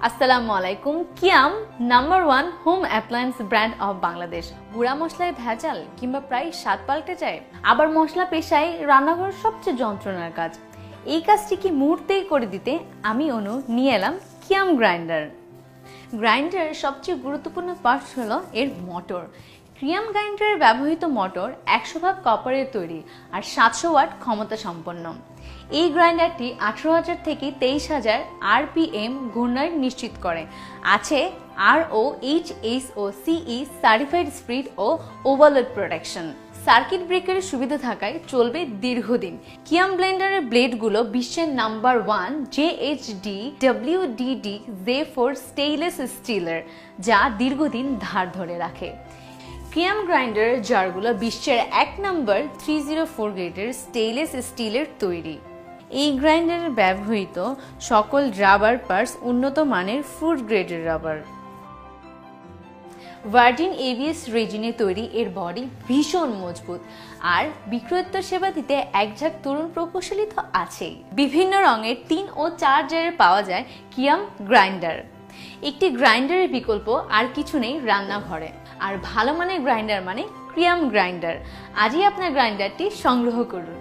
আসসালামু আলাইকুম। কিয়াম number 1 home appliance brand of Bangladesh. গুঁড়া মশলায় ভেজাল কিংবা প্রায় স্বাদ পাল্টে যায়, আবার মশলা পেশায় রান্নাঘরের সবচেয়ে যন্ত্রণার কাজ। এই কাজটি কি মুহূর্তেই করে দিতে আমি অনু নিয়ে এলাম কিয়াম গ্রাইন্ডার। গ্রাইন্ডারের সবচেয়ে গুরুত্বপূর্ণ পার্ট হলো এর মোটর। কিয়াম গ্রাইন্ডারে ব্যবহৃত মোটর 100% কপারের তৈরি আর 700 ওয়াট ক্ষমতা সম্পন্ন। এই গ্রাইন্ডারটি 18,000 থেকে 23,000 RPM ঘূর্ণন নিশ্চিত করে। আছে ROHS ও CE সার্টিফাইড স্পিড ও ওভারলোড প্রোটেকশন। সার্কিট ব্রেকারের সুবিধা থাকায় চলবে দীর্ঘদিন। কিয়াম ব্লেন্ডারের ব্লেডগুলো বিশ্বের number 1 JHD WDD Z4 stainless স্টিলের, যা দীর্ঘদিন ধার ধরে রাখে। কিয়াম গ্রাইন্ডারের জারগুলো বিশ্বের 1 নম্বর 304 গ্রেডের স্টেইনলেস স্টিলের তৈরি। এই গ্রাইন্ডারে ব্যবহৃত সকল রাবার পার্টস উন্নত মানের ফুড গ্রেডের রাবার। ভার্জিন ABS রেজিনে তৈরি এর বডি ভীষণ মজবুত আর বিক্রয়োত্তর সেবা দিতে একঝাঁক তরুণ প্রকৌশলী তো আছেই। বিভিন্ন রঙের 3 ও 4 জারের পাওয়া যায় কিয়াম গ্রাইন্ডার। একটি গ্রাইন্ডারের বিকল্প আর কিছু নেই রান্নাঘরে। আর ভালো মানের গ্রাইন্ডার মানে কিয়াম গ্রাইন্ডার। আজই আপনার গ্রাইন্ডারটি সংগ্রহ করুন।